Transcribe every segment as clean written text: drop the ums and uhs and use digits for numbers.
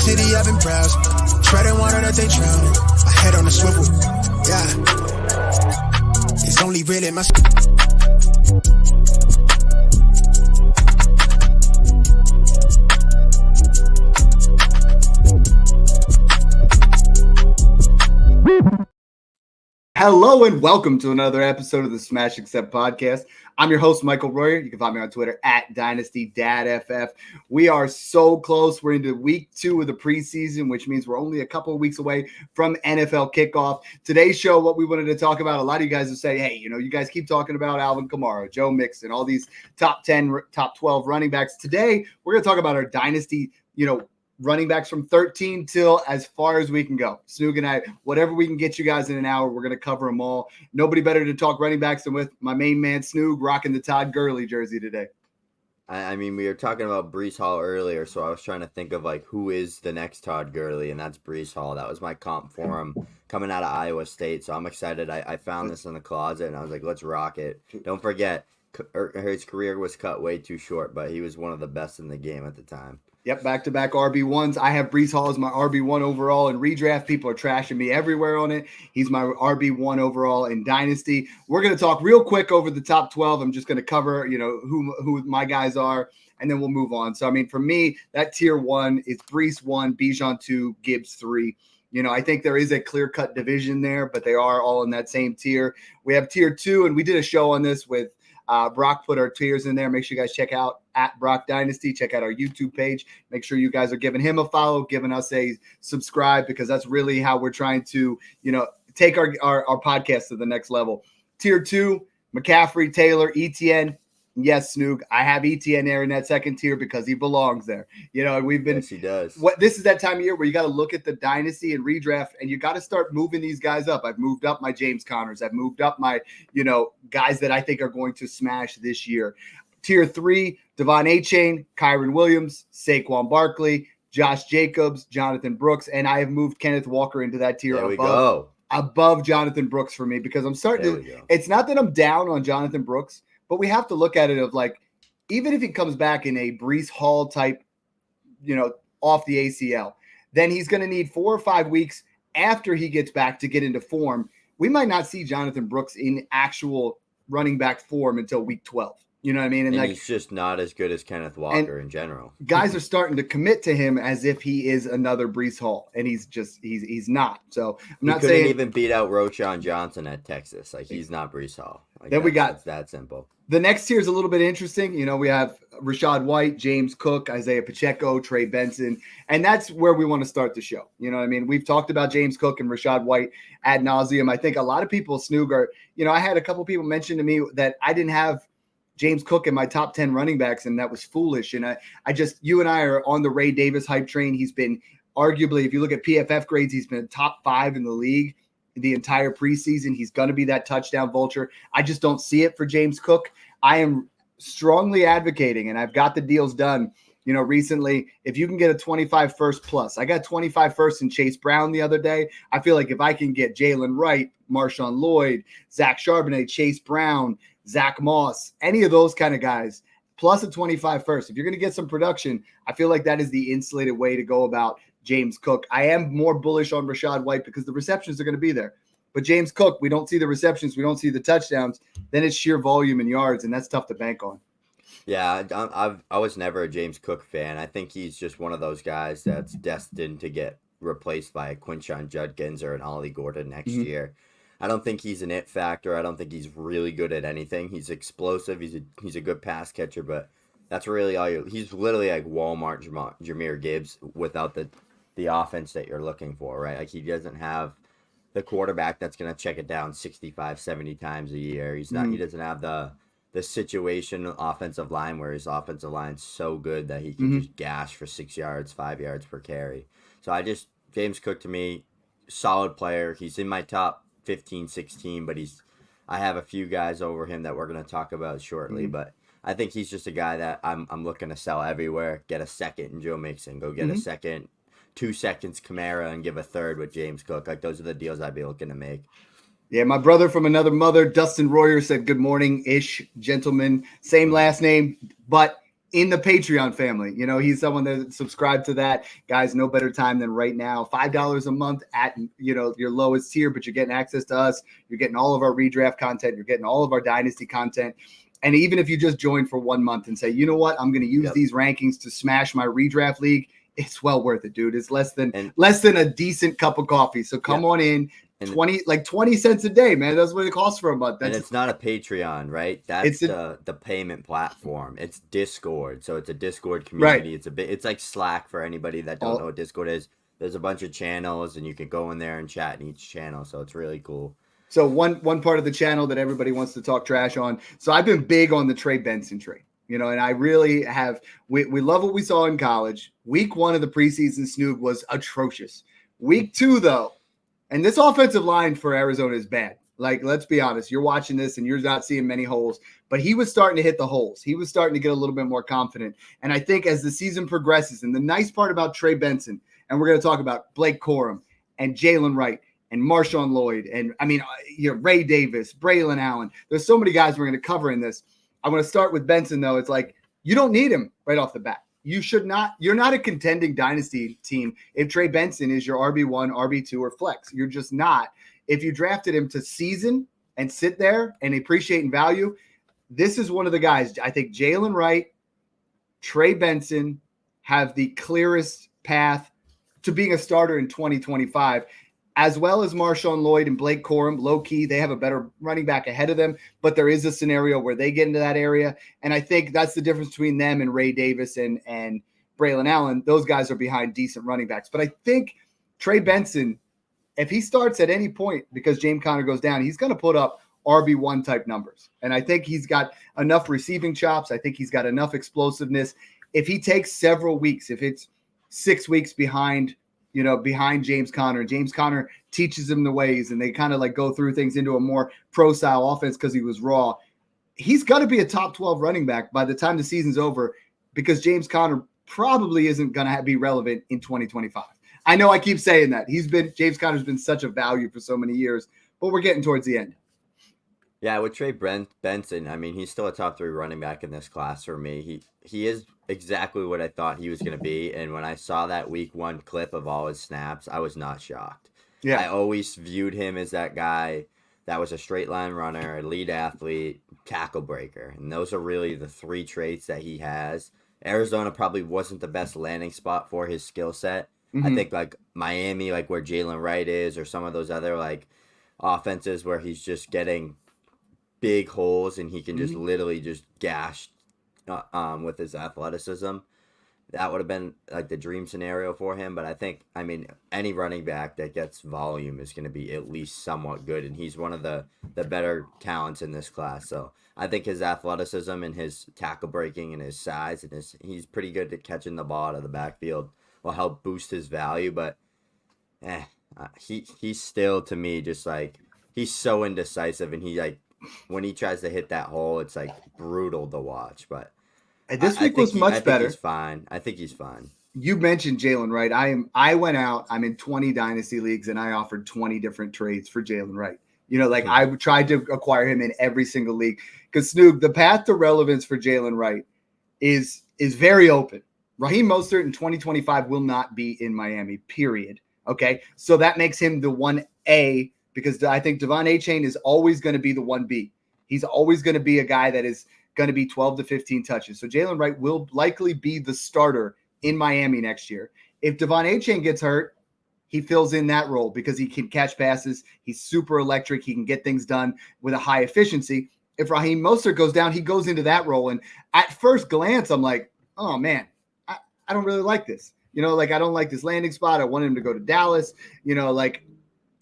city, I've been browsing. Treading water that they drowning. My head on a swivel. Yeah. It's only real in my. Hello and welcome to another episode of the Smash Accept podcast. I'm your host, Michael Royer. You can find me on Twitter at DynastyDadFF. We are so close. We're into week 2 of the preseason, which means we're only a couple of weeks away from NFL kickoff. Today's show, what we wanted to talk about, a lot of you guys will say, hey, you guys keep talking about Alvin Kamara, Joe Mixon, all these top 10, top 12 running backs. Today, we're going to talk about our Dynasty, running backs from 13 till as far as we can go. Snoog and I, whatever we can get you guys in an hour, we're going to cover them all. Nobody better to talk running backs than with my main man, Snoog, rocking the Todd Gurley jersey today. I mean, we were talking about Breece Hall earlier, so I was trying to think of, who is the next Todd Gurley, and that's Breece Hall. That was my comp for him coming out of Iowa State, so I'm excited. I found this in the closet, and I was like, let's rock it. Don't forget, his career was cut way too short, but he was one of the best in the game at the time. Yep, back-to-back RB1s. I have Breece Hall as my RB1 overall in redraft. People are trashing me everywhere on it. He's my RB1 overall in Dynasty. We're going to talk real quick over the top 12. I'm just going to cover, who my guys are, and then we'll move on. So, I mean, for me, that tier 1 is Breece 1, Bijan 2, Gibbs 3. I think there is a clear-cut division there, but they are all in that same tier. We have tier 2, and we did a show on this with Brock put our tiers in there. Make sure you guys check out at Brock Dynasty. Check out our YouTube page. Make sure you guys are giving him a follow, giving us a subscribe, because that's really how we're trying to, take our podcast to the next level. Tier 2, McCaffrey, Taylor, ETN. Yes, Snoog, I have ETN there in that second tier because he belongs there. We've been. Yes, he does. This is that time of year where you got to look at the Dynasty and redraft, and you got to start moving these guys up. I've moved up my James Connors. I've moved up my, guys that I think are going to smash this year. Tier 3, Devon Achane, Kyron Williams, Saquon Barkley, Josh Jacobs, Jonathan Brooks, and I have moved Kenneth Walker into that tier above Jonathan Brooks for me, because I'm starting to. It's not that I'm down on Jonathan Brooks, but we have to look at it of even if he comes back in a Breece Hall type, off the ACL, then he's going to need 4 or 5 weeks after he gets back to get into form. We might not see Jonathan Brooks in actual running back form until week 12. You know what I mean? And he's just not as good as Kenneth Walker in general. Guys are starting to commit to him as if he is another Breece Hall, and he's not. So I'm not saying he couldn't even beat out Roschon Johnson at Texas. He's not Breece Hall. Then we got it's that simple. The next tier is a little bit interesting. We have Rachaad White, James Cook, Isaiah Pacheco, Trey Benson, and that's where we want to start the show. You know what I mean? We've talked about James Cook and Rachaad White ad nauseum. I think a lot of people, Snoog, are, I had a couple people mention to me that I didn't have James Cook in my top 10 running backs, and that was foolish. And you and I are on the Ray Davis hype train. He's been arguably, if you look at PFF grades, he's been top 5 in the league the entire preseason. He's going to be that touchdown vulture. I just don't see it for James Cook. I am strongly advocating, and I've got the deals done, recently. If you can get a 25 first plus, I got 25 first in Chase Brown the other day. I feel like if I can get Jalen Wright, Marshawn Lloyd, Zach Charbonnet, Chase Brown, Zach Moss, any of those kind of guys, plus a 25 first. If you're going to get some production, I feel like that is the insulated way to go about James Cook. I am more bullish on Rachaad White because the receptions are going to be there. But James Cook, we don't see the receptions, we don't see the touchdowns. Then it's sheer volume and yards, and that's tough to bank on. Yeah, I was never a James Cook fan. I think he's just one of those guys that's destined to get replaced by a Quinshon Judkins or an Ollie Gordon next year. I don't think he's an it factor. I don't think he's really good at anything. He's explosive. He's a good pass catcher, but that's really all he's literally like Walmart Jahmyr Gibbs without the offense that you're looking for, right? He doesn't have the quarterback that's going to check it down 65, 70 times a year. He doesn't have the situation offensive line where his offensive line's so good that he can just gash for 6 yards, 5 yards per carry. So James Cook to me, solid player. He's in my top 15, 16, but I have a few guys over him that we're going to talk about shortly, but I think he's just a guy that I'm looking to sell everywhere. Get a second in Joe Mixon. Go get a second, 2 seconds Kamara, and give a third with James Cook. Those are the deals I'd be looking to make. Yeah, my brother from another mother, Dustin Royer, said good morning-ish, gentlemen. Same last name, but in the Patreon family. You know, he's someone that subscribed to that. Guys, no better time than right now. $5 a month at, you know, your lowest tier, but you're getting access to us. You're getting all of our redraft content. You're getting all of our dynasty content. And even if you just join for 1 month and say, you know what, I'm going to use these rankings to smash my redraft league, it's well worth it, dude. It's less than a decent cup of coffee. So come on in. 20 cents a day, man. That's what it costs for a month. And it's not a Patreon, right? That's the payment platform. It's Discord. So it's a Discord community. Right. It's like Slack for anybody that don't know what Discord is. There's a bunch of channels and you can go in there and chat in each channel. So it's really cool. So one part of the channel that everybody wants to talk trash on. So I've been big on the Trey Benson trade, you know, and I really have. We love what we saw in college. Week 1 of the preseason, Snoog was atrocious. Week 2, though. And this offensive line for Arizona is bad. Like, let's be honest. You're watching this and you're not seeing many holes, but he was starting to hit the holes. He was starting to get a little bit more confident. And I think as the season progresses, and the nice part about Trey Benson, and we're going to talk about Blake Corum and Jalen Wright and Marshawn Lloyd, and I mean, Ray Davis, Braylon Allen. There's so many guys we're going to cover in this. I want to start with Benson, though. It's like, you don't need him right off the bat. You should not. You're not a contending dynasty team if Trey Benson is your RB1, RB2, or flex. You're just not. If you drafted him to season and sit there and appreciate and value, this is one of the guys. I think Jalen Wright, Trey Benson have the clearest path to being a starter in 2025, as well as Marshawn Lloyd and Blake Corum. Low key, they have a better running back ahead of them, but there is a scenario where they get into that area. And I think that's the difference between them and Ray Davis and Braylon Allen. Those guys are behind decent running backs. But I think Trey Benson, if he starts at any point because James Conner goes down, he's going to put up RB1 type numbers. And I think he's got enough receiving chops. I think he's got enough explosiveness. If he takes several weeks, if it's 6 weeks behind James Conner. James Conner teaches him the ways, and they kind of like go through things into a more pro-style offense because he was raw. He's got to be a top 12 running back by the time the season's over because James Conner probably isn't going to be relevant in 2025. I know I keep saying that. James Conner's been such a value for so many years, but we're getting towards the end. Yeah, with Trey Benson, I mean, he's still a top 3 running back in this class for me. He is exactly what I thought he was going to be. And when I saw that week 1 clip of all his snaps, I was not shocked. Yeah, I always viewed him as that guy that was a straight line runner, a lead athlete, tackle breaker. And those are really the 3 traits that he has. Arizona probably wasn't the best landing spot for his skill set. Mm-hmm. I think like Miami, like where Jalen Wright is, or some of those other like offenses where he's just getting big holes and he can just literally just gash with his athleticism. That would have been like the dream scenario for him. But I mean, any running back that gets volume is going to be at least somewhat good. And he's one of the better talents in this class. So I think his athleticism and his tackle breaking and his size and he's pretty good at catching the ball out of the backfield will help boost his value. But he's still, to me, just like, he's so indecisive, and he like, when he tries to hit that hole, it's like brutal to watch. But this week was much better. I think he's fine. You mentioned Jalen Wright. I went out. I'm in 20 dynasty leagues, and I offered 20 different trades for Jalen Wright. You know, like I tried to acquire him in every single league because Snoog, the path to relevance for Jalen Wright is very open. Raheem Mostert in 2025 will not be in Miami. Period. Okay, so that makes him the 1A. Because I think Devon Achane is always going to be the 1B. He's always going to be a guy that is going to be 12 to 15 touches. So Jalen Wright will likely be the starter in Miami next year. If Devon Achane gets hurt, he fills in that role because he can catch passes. He's super electric. He can get things done with a high efficiency. If Raheem Mostert goes down, he goes into that role. And at first glance, I'm like, oh, man, I don't really like this. You know, like I don't like this landing spot. I want him to go to Dallas. You know, like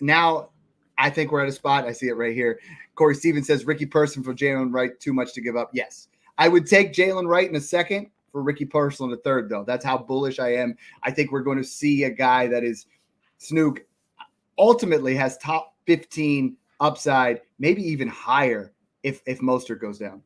now – I think we're at a spot. I see it right here. Corey Stevens says Ricky Person for Jalen Wright, too much to give up. Yes. I would take Jalen Wright in a second for Ricky Person in a third, though. That's how bullish I am. I think we're going to see a guy that is Snoog ultimately has top 15 upside, maybe even higher if Mostert goes down.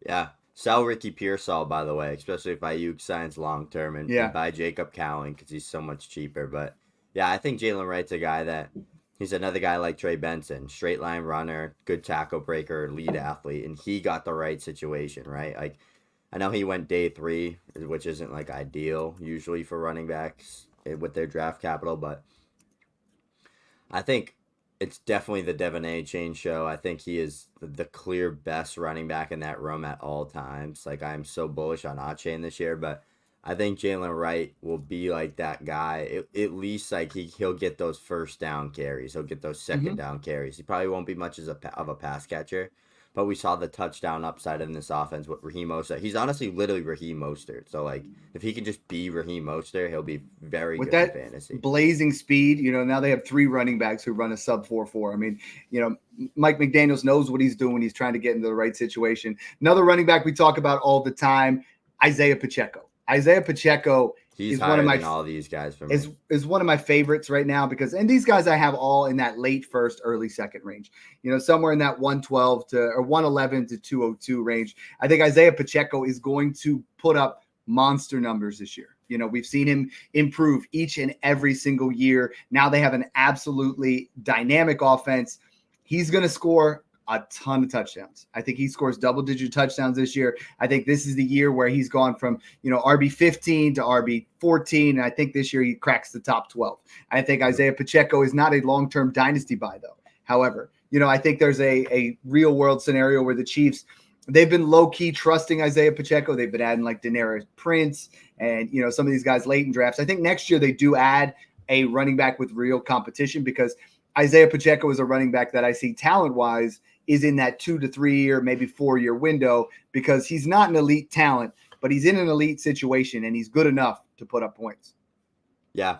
Yeah. Sell Ricky Pearsall, by the way, especially if Ayuk signs long-term and buy Jacob Cowling because he's so much cheaper. But, yeah, I think Jalen Wright's a guy that – he's another guy like Trey Benson, straight line runner, good tackle breaker, lead athlete, and he got the right situation, right? Like I know he went day 3, which isn't like ideal usually for running backs with their draft capital, but I think it's definitely the Devon A. Chain show. I think he is the clear best running back in that room at all times. Like, I'm so bullish on A-Chain this year, but I think Jalen Wright will be like that guy. At least like he'll get those first down carries. He'll get those second down carries. He probably won't be much of a pass catcher, but we saw the touchdown upside in this offense with Raheem Mostert. He's honestly literally Raheem Mostert. So like if he can just be Raheem Mostert, he'll be very with good that in fantasy. blazing speed. You know, now they have 3 running backs who run a sub 4.4. I mean, you know, Mike McDaniels knows what he's doing when he's trying to get into the right situation. Another running back we talk about all the time, Isaiah Pacheco. Isaiah Pacheco He's is higher one of my than all these guys for me. is one of my favorites right now because, and these guys I have all in that late first, early second range. You know, somewhere in that 112 to or 111 to 202 range. I think Isaiah Pacheco is going to put up monster numbers this year. You know, we've seen him improve each and every single year. Now they have an absolutely dynamic offense. He's going to score a ton of touchdowns. I think he scores double-digit touchdowns this year. I think this is the year where he's gone from, you know, RB15 to RB14, and I think this year he cracks the top 12. I think Isaiah Pacheco is not a long-term dynasty buy, though. However, you know, I think there's a real-world scenario where the Chiefs, they've been low-key trusting Isaiah Pacheco. They've been adding like Denarius Prince and, you know, some of these guys late in drafts. I think next year they do add a running back with real competition because Isaiah Pacheco is a running back that I see talent-wise is in that 2 to 3 year, maybe 4 year window because he's not an elite talent, but he's in an elite situation and he's good enough to put up points. Yeah,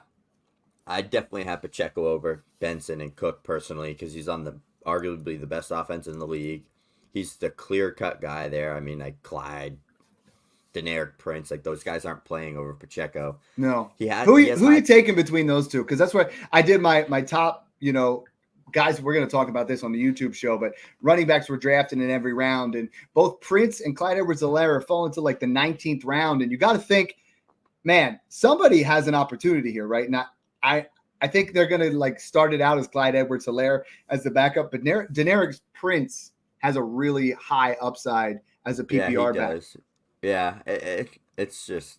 I definitely have Pacheco over Benson and Cook personally because he's on the arguably the best offense in the league. He's the clear-cut guy there. I mean, like Clyde, Denarius Prince, like those guys aren't playing over Pacheco. No. Who you taking between those two? Because that's where I did my top, you know, guys, we're going to talk about this on the YouTube show, but running backs were drafted in every round, and both Prince and Clyde Edwards-Helaire fall into like the 19th round, and you got to think, man, somebody has an opportunity here, right? Now, I think they're going to like start it out as Clyde Edwards-Helaire as the backup, but Denarius Prince has a really high upside as a PPR back. Does. Yeah, it's just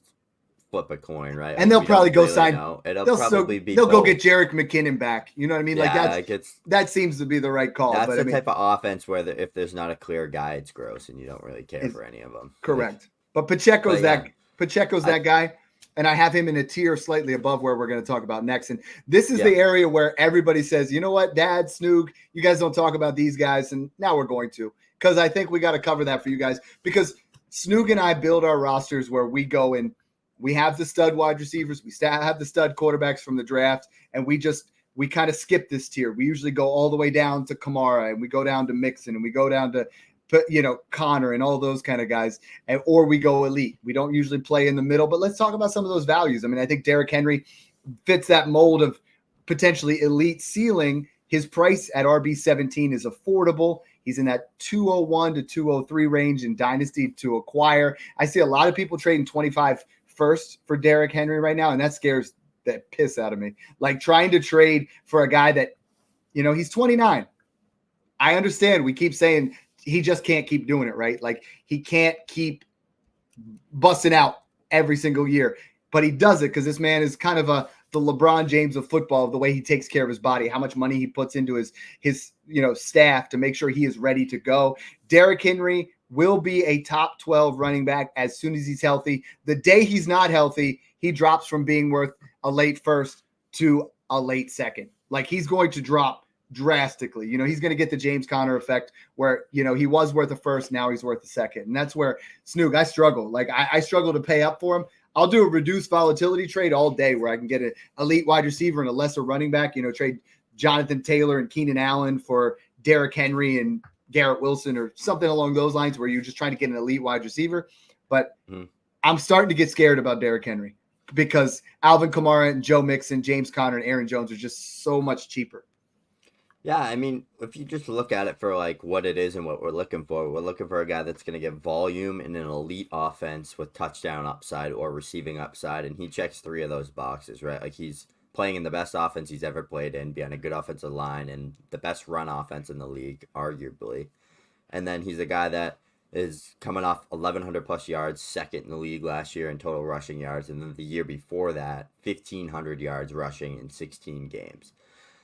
flip a coin, right? And they'll probably go sign. They'll go get Jerick McKinnon back. You know what I mean? Yeah, that seems to be the right call. That's the type of offense where if there's not a clear guy, it's gross, and you don't really care for any of them. Correct. But Pacheco's that guy, and I have him in a tier slightly above where we're going to talk about next. And this is the area where everybody says, you know what, Dad, Snoog, you guys don't talk about these guys, and now we're going to, because I think we got to cover that for you guys, because Snoog and I build our rosters where we go and we have the stud wide receivers, we have the stud quarterbacks from the draft, and we kind of skip this tier. We usually go all the way down to Kamara, and we go down to Mixon, and we go down to, you know, Connor and all those kind of guys, or we go elite. We don't usually play in the middle, but let's talk about some of those values. I mean, I think Derrick Henry fits that mold of potentially elite ceiling. His price at RB17 is affordable. He's in that 201 to 203 range in Dynasty to acquire. I see a lot of people trading 25 first for Derrick Henry right now, and that scares the piss out of me. Like trying to trade for a guy that, you know, he's 29. I understand. We keep saying he just can't keep doing it, right? Like he can't keep busting out every single year, but he does it because this man is kind of the LeBron James of football, the way he takes care of his body, how much money he puts into his you know, staff to make sure he is ready to go. Derrick Henry will be a top 12 running back as soon as he's healthy. The day he's not healthy, he drops from being worth a late first to a late second. Like he's going to drop drastically. You know, he's going to get the James Conner effect where, you know, he was worth a first, now he's worth a second. And that's where Snoog, I struggle. Like I struggle to pay up for him. I'll do a reduced volatility trade all day where I can get an elite wide receiver and a lesser running back, you know, trade Jonathan Taylor and Keenan Allen for Derrick Henry and Garrett Wilson or something along those lines where you're just trying to get an elite wide receiver. But I'm starting to get scared about Derrick Henry because Alvin Kamara and Joe Mixon, James Conner, and Aaron Jones are just so much cheaper. Yeah, I mean, if you just look at it for like what it is and what we're looking for a guy that's going to get volume in an elite offense with touchdown upside or receiving upside, and he checks 3 of those boxes, right? Like he's playing in the best offense he's ever played in, behind a good offensive line and the best run offense in the league, arguably. And then he's a guy that is coming off 1,100 plus yards, second in the league last year in total rushing yards, and then the year before that, 1,500 yards rushing in 16 games.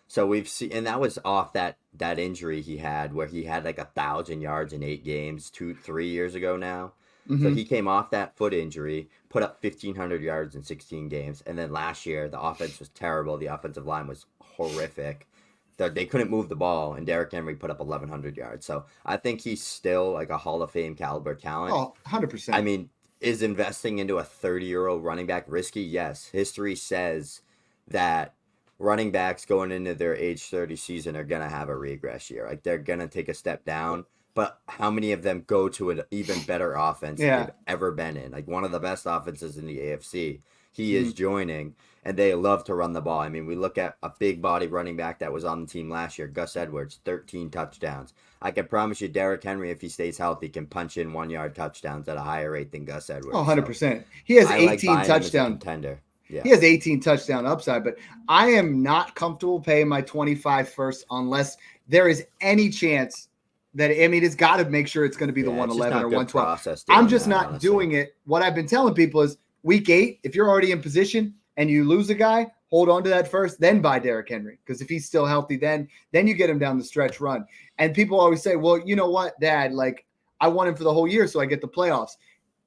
So we've seen, and that was off that injury he had where he had like 1,000 yards in 8 games, 3 years ago now. So he came off that foot injury, put up 1,500 yards in 16 games, and then last year the offense was terrible. The offensive line was horrific. They couldn't move the ball, and Derrick Henry put up 1,100 yards. So I think he's still like a Hall of Fame caliber talent. Oh, 100%. I mean, is investing into a 30-year-old running back risky? Yes. History says that running backs going into their age 30 season are going to have a regress year. Like, they're going to take a step down. But how many of them go to an even better offense than they've ever been in? Like, one of the best offenses in the AFC. He is joining, and they love to run the ball. I mean, we look at a big body running back that was on the team last year, Gus Edwards, 13 touchdowns. I can promise you Derrick Henry, if he stays healthy, can punch in 1-yard touchdowns at a higher rate than Gus Edwards. Oh, 100%. So he has 18 touchdowns. Contender. Yeah. He has 18 touchdown upside, but I am not comfortable paying my 25 first unless there is any chance that, I mean, it's got to make sure it's going to be the 111 or 112. I'm just not doing it. What I've been telling people is week 8, if you're already in position and you lose a guy, hold on to that first, then buy Derrick Henry. Because if he's still healthy, then you get him down the stretch run. And people always say, well, you know what, Dad, like, I want him for the whole year so I get the playoffs.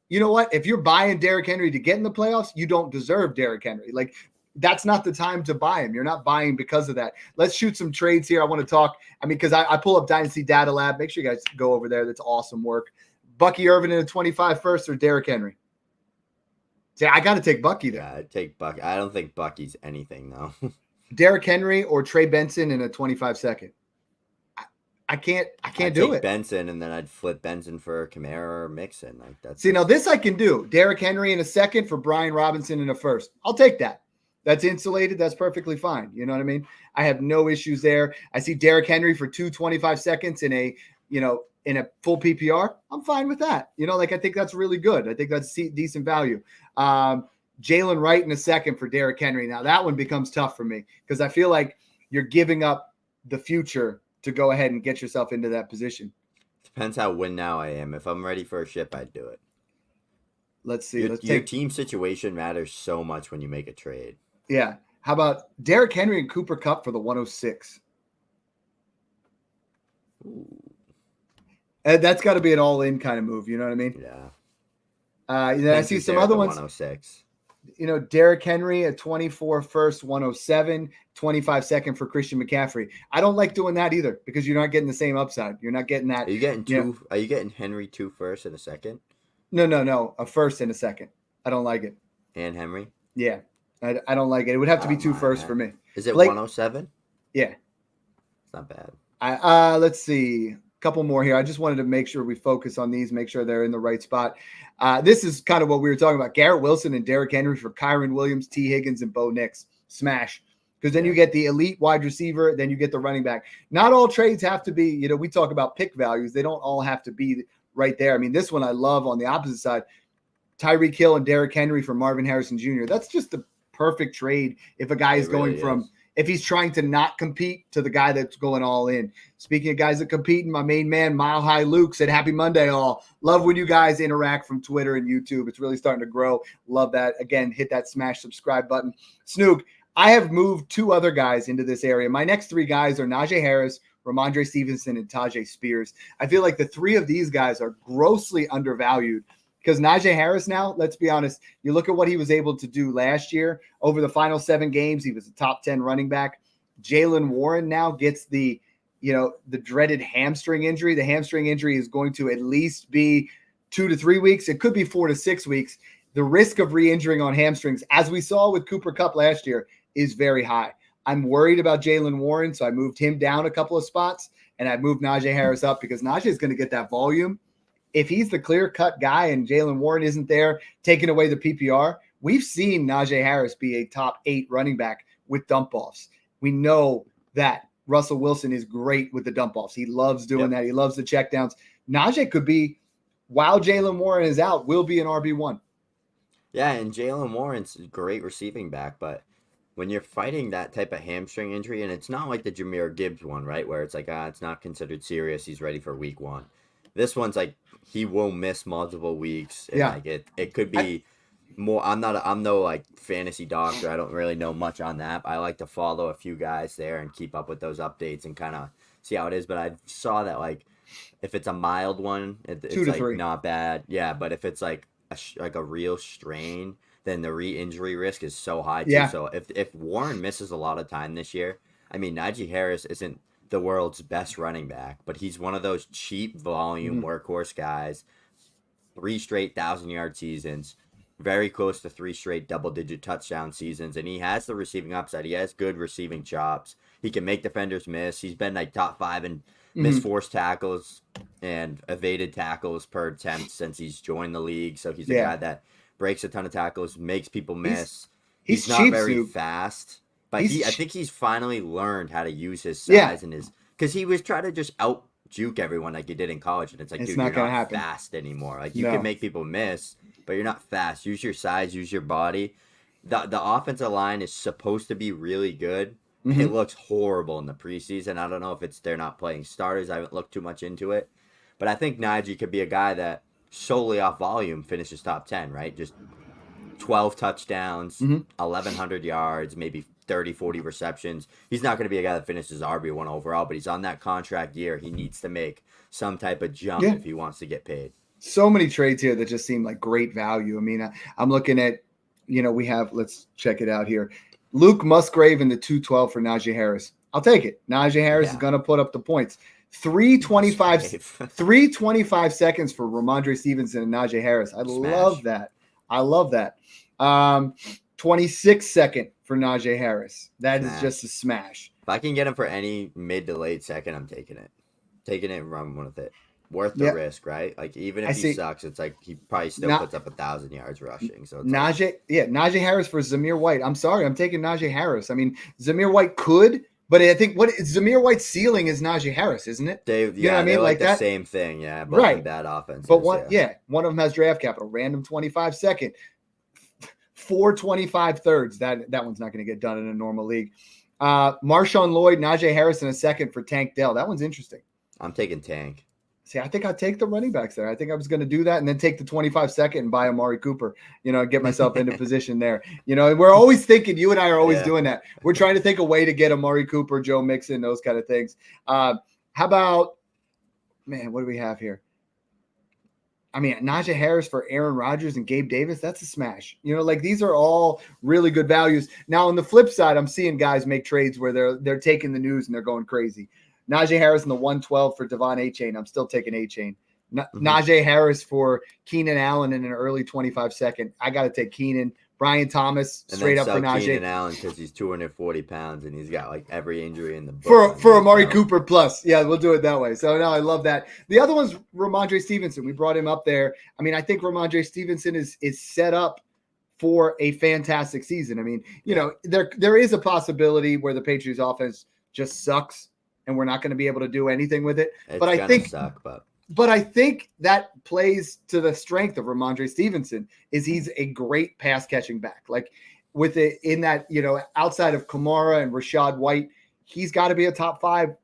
You know what? If you're buying Derrick Henry to get in the playoffs, you don't deserve Derrick Henry. Like, that's not the time to buy him. You're not buying because of that. Let's shoot some trades here. I want to talk. I mean, because I pull up Dynasty Data Lab. Make sure you guys go over there. That's awesome work. Bucky Irvin in a 25 first or Derrick Henry? See, I got to take Bucky there. Yeah, take Bucky. I don't think Bucky's anything, though. Derrick Henry or Trey Benson in a 25 second? I can't do it. Benson, and then I'd flip Benson for Kamara or Mixon. Like, that's. See, now this I can do. Derrick Henry in a second for Brian Robinson in a first. I'll take that. That's insulated. That's perfectly fine. You know what I mean? I have no issues there. I see Derrick Henry for 2.25 seconds in a full PPR. I'm fine with that. You know, like, I think that's really good. I think that's decent value. Jalen Wright in a second for Derrick Henry. Now that one becomes tough for me because I feel like you're giving up the future to go ahead and get yourself into that position. Depends how win now I am. If I'm ready for a ship, I'd do it. Let's see. Your team situation matters so much when you make a trade. Yeah. How about Derrick Henry and Cooper Kupp for the 106? Ooh. That's got to be an all-in kind of move. You know what I mean? Yeah. I see some other ones. 106. You know, Derrick Henry at 24 first, 107, 25 second for Christian McCaffrey. I don't like doing that either because you're not getting the same upside. You're not getting that. Are you getting two? Are you getting Henry 2 first and a second? No. A first and a second. I don't like it. And Henry? Yeah. I don't like it. It would have to be 2 first for me. Is it 107? Yeah. It's not bad. Let's see. Couple more here. I just wanted to make sure we focus on these, make sure they're in the right spot. This is kind of what we were talking about. Garrett Wilson and Derrick Henry for Kyron Williams, T. Higgins, and Bo Nix. Smash. Because then you get the elite wide receiver, then you get the running back. Not all trades have to be, we talk about pick values. They don't all have to be right there. I mean, this one I love on the opposite side. Tyreek Hill and Derrick Henry for Marvin Harrison Jr. That's just the perfect trade if a guy is going from – if he's trying to not compete to the guy that's going all in. Speaking of guys that compete, my main man, Mile High Luke, said happy Monday all. Love when you guys interact from Twitter and YouTube. It's really starting to grow. Love that. Again, hit that smash subscribe button. Snook, I have moved 2 other guys into this area. My next 3 guys are Najee Harris, Ramondre Stevenson, and Tajay Spears. I feel like the 3 of these guys are grossly undervalued. Because Najee Harris now, let's be honest, you look at what he was able to do last year. Over the final 7 games, he was a top 10 running back. Jaylen Warren now gets the dreaded hamstring injury. The hamstring injury is going to at least be 2 to 3 weeks. It could be 4 to 6 weeks. The risk of re-injuring on hamstrings, as we saw with Cooper Kupp last year, is very high. I'm worried about Jaylen Warren, so I moved him down a couple of spots, and I moved Najee Harris up because Najee is going to get that volume. If he's the clear-cut guy and Jaylen Warren isn't there taking away the PPR, we've seen Najee Harris be a top 8 running back with dump-offs. We know that Russell Wilson is great with the dump-offs. He loves doing that. He loves the checkdowns. Najee could be, while Jaylen Warren is out, will be an RB1. Yeah, and Jaylen Warren's a great receiving back, but when you're fighting that type of hamstring injury, and it's not like the Jahmyr Gibbs one, right, where it's like, it's not considered serious, he's ready for week 1. this one's like he will miss multiple weeks, and Yeah. like it could be more. I'm no like fantasy doctor. I don't really know much on that. I like to follow a few guys there and keep up with those updates and kind of see how it is. But I saw that like if it's a mild one, it's 2 to like 3. not bad. Yeah, but if it's like a real strain, then the re-injury risk is so high too. Yeah. So if Warren misses a lot of time this year, I mean Najee Harris isn't the world's best running back, but he's one of those cheap volume workhorse guys. 3 straight 1,000-yard seasons, very close to 3 straight double-digit touchdown seasons, and he has the receiving upside. He has good receiving chops. He can make defenders miss. He's been like top 5 in missed forced tackles and evaded tackles per attempt since he's joined the league. So he's a guy that breaks a ton of tackles, makes people miss. He's not cheap, very Snoop. fast, but I think he's finally learned how to use his size and his, because he was trying to just out juke everyone like he did in college, and it's like, dude, not you're gonna not happen. fast anymore. Like you can make people miss, but you're not fast. Use your size, use your body. The offensive line is supposed to be really good. It looks horrible in the preseason. I don't know if it's they're not playing starters. I haven't looked too much into it, but I think Najee could be a guy that solely off volume finishes top 10, right? Just 12 touchdowns, 1,100 yards, maybe 30, 40 receptions. He's not going to be a guy that finishes RB1 overall, but he's on that contract year. He needs to make some type of jump if he wants to get paid. So many trades here that just seem like great value. I mean, I'm looking at, we have, let's check it out here. Luke Musgrave in the 212 for Najee Harris. I'll take it. Najee Harris is going to put up the points. 3:25 seconds for Ramondre Stevenson and Najee Harris. I love that. 26 second for Najee Harris. That is just a smash. If I can get him for any mid to late second, I'm taking it. Taking it and running with it. Worth the risk, right? Like even if he sucks, it's like he probably still puts up 1,000 yards rushing. So it's Najee Harris for Zamir White. I'm sorry, I'm taking Najee Harris. I mean, Zamir White could, but I think Zamir White's ceiling is Najee Harris, isn't it? You know what I mean? Like the same thing, both bad offenses. But one of them has draft capital. Random 25 second, 4.25 thirds. That one's not going to get done in a normal league. Marshawn Lloyd, Najee Harris in a second for Tank Dell. That one's interesting. I'm taking Tank. See, I think I'd take the running backs there. I think I was going to do that and then take the 25 second and buy Amari Cooper, get myself into position there. We're always thinking, you and I are always doing that. We're trying to think a way to get Amari Cooper, Joe Mixon, those kind of things. How about, what do we have here? I mean, Najee Harris for Aaron Rodgers and Gabe Davis, that's a smash. These are all really good values. Now, on the flip side, I'm seeing guys make trades where they're taking the news and they're going crazy. Najee Harris in the 112 for Devon Achane. I'm still taking Achane. Najee Harris for Keenan Allen in an early 25 second. I got to take Keenan. Brian Thomas straight up for Najee. Keenan Allen because he's 240 pounds and he's got like every injury in the book. For Amari Cooper plus. Yeah, we'll do it that way. So, no, I love that. The other one's Ramondre Stevenson. We brought him up there. I mean, I think Ramondre Stevenson is set up for a fantastic season. I mean, there is a possibility where the Patriots offense just sucks and we're not going to be able to do anything with it. But I think I think that plays to the strength of Ramondre Stevenson is he's a great pass catching back. Like with it in that, outside of Kamara and Rachaad White, he's got to be a top 5,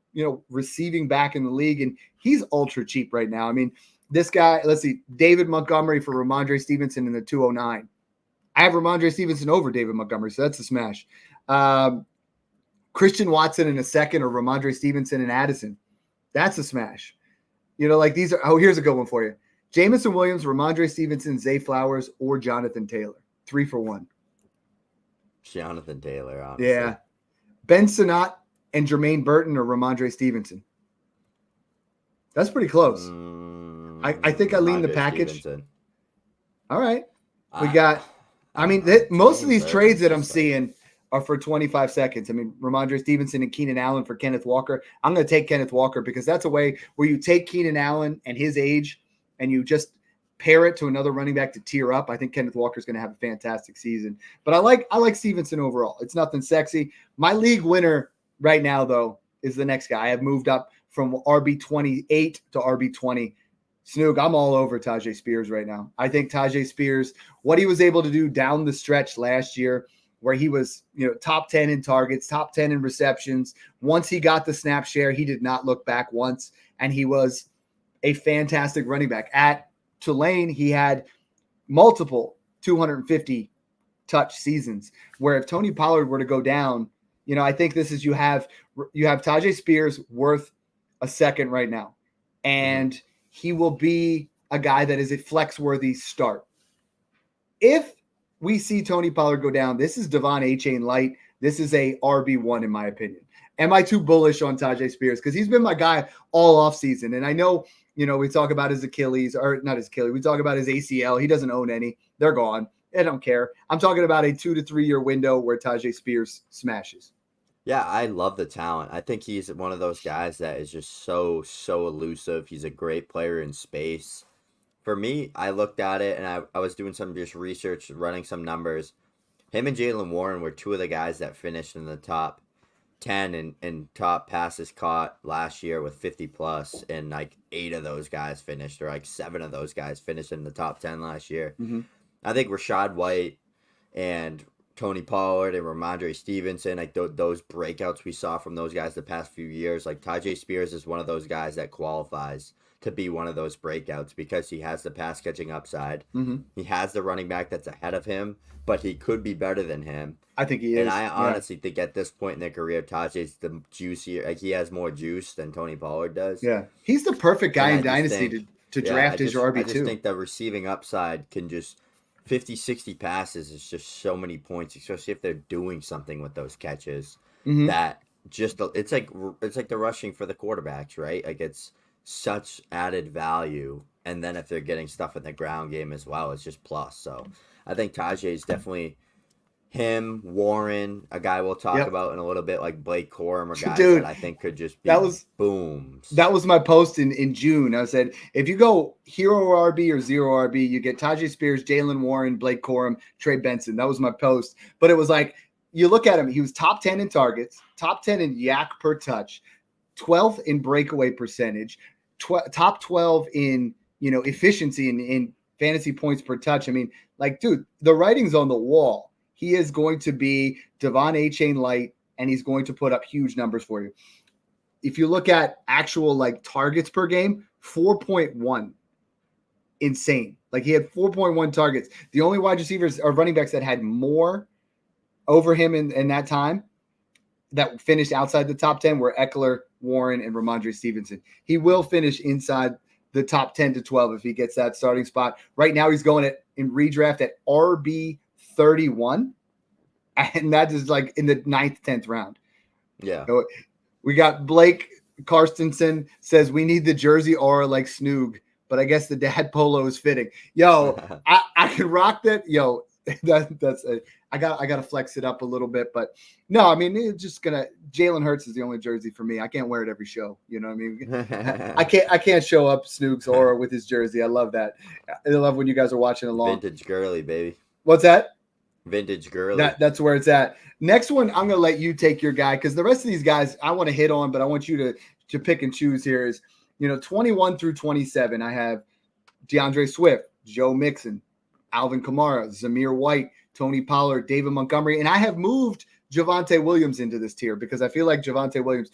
receiving back in the league. And he's ultra cheap right now. I mean, this guy, let's see, David Montgomery for Ramondre Stevenson in the 209. I have Ramondre Stevenson over David Montgomery, so that's a smash. Christian Watson in a second or Ramondre Stevenson and Addison. That's a smash. These are, here's a good one for you. Jameson Williams, Ramondre Stevenson, Zay Flowers, or Jonathan Taylor. 3 for 1. Jonathan Taylor, honestly. Yeah. Ben Sinnott and Jermaine Burton or Ramondre Stevenson. That's pretty close. I think I lean the package. Stevenson. All right. We got, most of these trades that I'm seeing are for 25 seconds. I mean, Ramondre Stevenson and Keenan Allen for Kenneth Walker. I'm going to take Kenneth Walker because that's a way where you take Keenan Allen and his age and you just pair it to another running back to tier up. I think Kenneth Walker is going to have a fantastic season. But I like Stevenson overall. It's nothing sexy. My league winner right now, though, is the next guy. I have moved up from RB28 to RB20. Snoog, I'm all over Tyjae Spears right now. I think Tyjae Spears, what he was able to do down the stretch last year, where he was, top 10 in targets, top 10 in receptions. Once he got the snap share, he did not look back once. And he was a fantastic running back. At Tulane, he had multiple 250 touch seasons, where if Tony Pollard were to go down, I think this is you have Tajay Spears worth a second right now, and he will be a guy that is a flex worthy start. If we see Tony Pollard go down, this is Devon Achane light. This is a RB1 in my opinion. Am I too bullish on Tajay Spears? Because he's been my guy all offseason. And I know, we talk about his Achilles, or not his Achilles. We talk about his ACL. He doesn't own any. They're gone. I don't care. I'm talking about a 2 to 3 year window where Tajay Spears smashes. Yeah, I love the talent. I think he's one of those guys that is just so elusive. He's a great player in space. For me, I looked at it and I was doing some just research, running some numbers. Him and Jaylen Warren were two of the guys that finished in the top 10 in top passes caught last year with 50 plus, and like 8 of those guys finished, or like 7 of those guys finished in the top 10 last year. I think Rachaad White and Tony Pollard and Ramondre Stevenson, like those breakouts we saw from those guys the past few years, like Tajay Spears is one of those guys that qualifies to be one of those breakouts because he has the pass catching upside. He has the running back that's ahead of him, but he could be better than him. I think he is. And I honestly think at this point in their career, Tajay's the juicier. Like, he has more juice than Tony Pollard does. Yeah, he's the perfect guy in Dynasty to draft as your RB2. I just think the receiving upside can just 50, 60 passes is just so many points, especially if they're doing something with those catches. That just it's like the rushing for the quarterbacks, right? Like, it's such added value, and then if they're getting stuff in the ground game as well, it's just plus. So I think Tajay is definitely him. Warren, a guy we'll talk about in a little bit, like Blake Corum, or guys that I think could just be booms. That was my post in June. I said, if you go hero RB or zero RB, you get Tajay Spears, Jaylen Warren, Blake Corum, Trey Benson. That was my post. But it was like, you look at him, he was top 10 in targets, top 10 in yak per touch, 12th in breakaway percentage, top 12 in efficiency in fantasy points per touch. I mean, like, dude, the writing's on the wall. He is going to be Devon Achane light, and he's going to put up huge numbers for you. If you look at actual like targets per game, 4.1, insane. Like, he had 4.1 targets. The only wide receivers or running backs that had more over him in that time that finished outside the top 10 were Eckler, Warren, and Ramondre Stevenson. He will finish inside the top 10 to 12 if he gets that starting spot. Right now, he's going in redraft at RB 31, and that is like in the 9th, 10th round. Yeah. So we got Blake Karstensen says we need the jersey aura like Snoog, but I guess the dad polo is fitting. Yo, I can rock that. Yo, that's a, I got to flex it up a little bit, but no, I mean, it's just Jalen Hurts is the only jersey for me. I can't wear it every show. You know what I mean? I can't show up Snoog's aura with his jersey. I love that. I love when you guys are watching along. Vintage girly, baby. What's that? Vintage girly. That's where it's at. Next one, I'm going to let you take your guy, because the rest of these guys I want to hit on, but I want you to pick and choose here. Is 21 through 27, I have DeAndre Swift, Joe Mixon, Alvin Kamara, Zamir White, Tony Pollard, David Montgomery, and I have moved Javonte Williams into this tier because I feel like Javonte Williams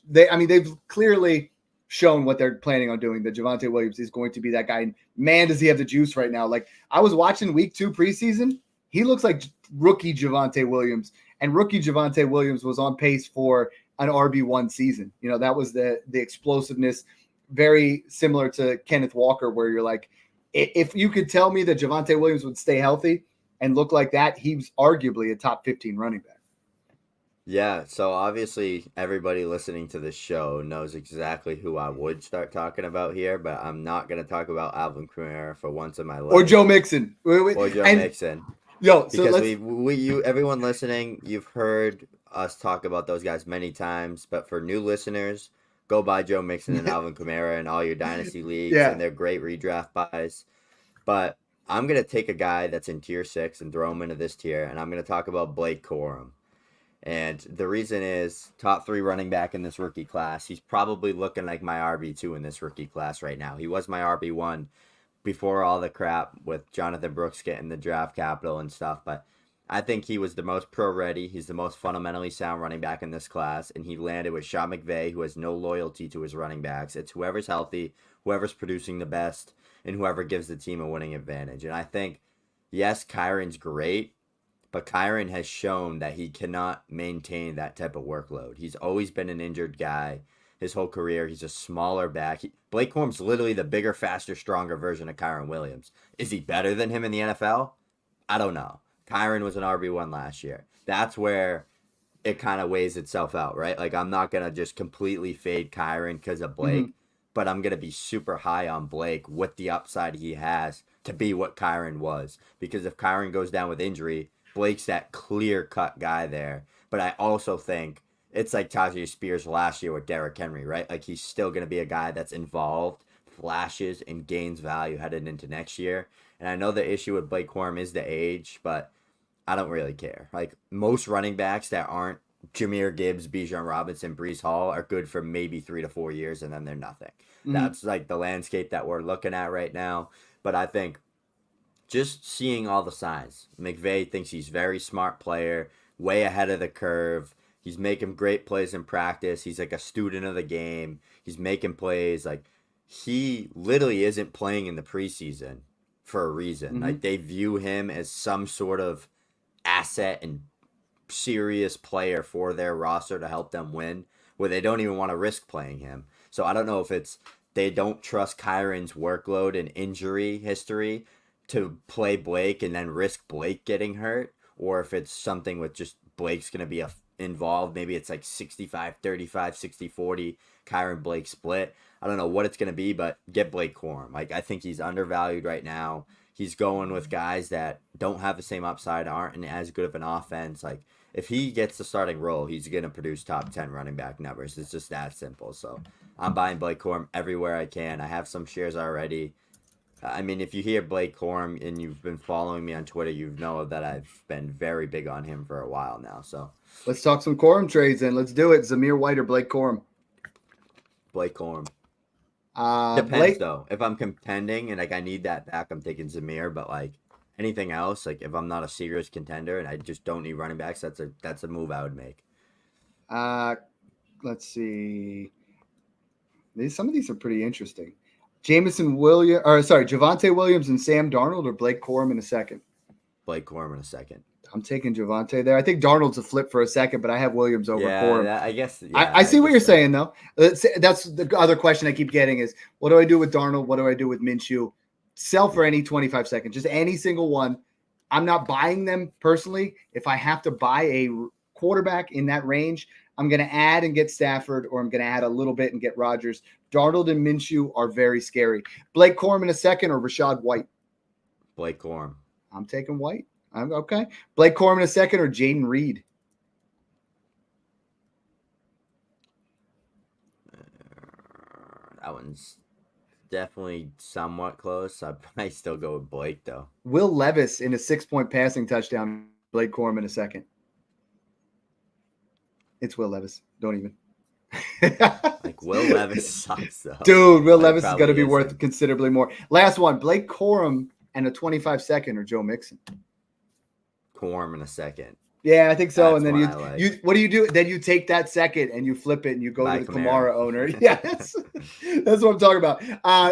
they've clearly shown what they're planning on doing. That Javonte Williams is going to be that guy. And man, does he have the juice right now. Like, I was watching week 2 preseason. He looks like rookie Javonte Williams, and rookie Javonte Williams was on pace for an RB1 season. That was the explosiveness, very similar to Kenneth Walker, where you're like, if you could tell me that Javonte Williams would stay healthy and look like that, he's arguably a top 15 running back. Yeah, so obviously everybody listening to this show knows exactly who I would start talking about here, but I'm not going to talk about Alvin Kamara for once in my life. Or Joe Mixon. Or Joe Mixon. Yo, because everyone listening, you've heard us talk about those guys many times, but for new listeners, go buy Joe Mixon and Alvin Kamara in all your dynasty leagues, and they're great redraft buys. But I'm going to take a guy that's in tier 6 and throw him into this tier, and I'm going to talk about Blake Corum. And the reason is, top 3 running back in this rookie class. He's probably looking like my RB2 in this rookie class right now. He was my RB1 before all the crap with Jonathan Brooks getting the draft capital and stuff. But I think he was the most pro-ready. He's the most fundamentally sound running back in this class, and he landed with Sean McVay, who has no loyalty to his running backs. It's whoever's healthy, whoever's producing the best, and whoever gives the team a winning advantage. And I think, yes, Kyron's great, but Kyron has shown that he cannot maintain that type of workload. He's always been an injured guy his whole career. He's a smaller back. Blake Corum's literally the bigger, faster, stronger version of Kyron Williams. Is he better than him in the NFL? I don't know. Kyron was an RB1 last year. That's where it kind of weighs itself out, right? Like, I'm not going to just completely fade Kyron because of Blake, but I'm going to be super high on Blake with the upside he has to be what Kyron was. Because if Kyron goes down with injury, Blake's that clear-cut guy there. But I also think it's like Tyjae Spears last year with Derrick Henry, right? Like, he's still going to be a guy that's involved, flashes, and gains value headed into next year. And I know the issue with Blake Corum is the age, but I don't really care. Like, most running backs that aren't Jahmyr Gibbs, Bijan Robinson, Breece Hall are good for maybe 3 to 4 years, and then they're nothing. That's like the landscape that we're looking at right now. But I think just seeing all the signs, McVay thinks he's a very smart player, way ahead of the curve. He's making great plays in practice. He's like a student of the game. He's making plays. Like, he literally isn't playing in the preseason for a reason. Like, they view him as some sort of asset and serious player for their roster to help them win, where they don't even want to risk playing him. So I don't know if it's they don't trust Kyron's workload and injury history to play Blake and then risk Blake getting hurt, or if it's something with just Blake's going to be involved. Maybe it's like 65-35, 60-40, Kyron Blake split. I don't know what it's going to be, but get Blake Corum. Like, I think he's undervalued right now. He's going with guys that don't have the same upside, aren't in as good of an offense. Like, if he gets the starting role, he's going to produce top 10 running back numbers. It's just that simple. So I'm buying Blake Corum everywhere I can. I have some shares already. I mean, if you hear Blake Corum and you've been following me on Twitter, you know that I've been very big on him for a while now. So let's talk some Corum trades then. Let's do it. Zamir White or Blake Corum? Blake Corum. Depends, though. If I'm contending and, like, I need that back, I'm taking Zamir. But, like, anything else, like, if I'm not a serious contender and I just don't need running backs, that's a move I would make. Let's see. Some of these are pretty interesting. Javonte Williams and Sam Darnold or Blake Corum in a second? Blake Corum in a second. I'm taking Javonte there. I think Darnold's a flip for a second, but I have Williams over Corum. I guess. Yeah, I see what you're saying, though. That's the other question I keep getting is, what do I do with Darnold? What do I do with Minshew? Sell for any 25 seconds, just any single one. I'm not buying them personally. If I have to buy a quarterback in that range, I'm going to add and get Stafford, or I'm going to add a little bit and get Rodgers. Darnold and Minshew are very scary. Blake Corum in a second or Rachaad White? Blake Corum. I'm taking White. I'm okay. Blake Corum in a second or Jaden Reed? That one's definitely somewhat close. I'd probably still go with Blake, though. Will Levis in a 6-point passing touchdown. Blake Corum in a second. It's Will Levis. Don't even. Like, Will Levis sucks, though. Dude, Will Levis is going to be worth considerably more. Last one. Blake Corum and a 25-second or Joe Mixon? Corum in a second. Yeah, I think so. That's and then you what do you do? Then you take that second and you flip it and you go to the Kamara owner. Yeah, that's what I'm talking about.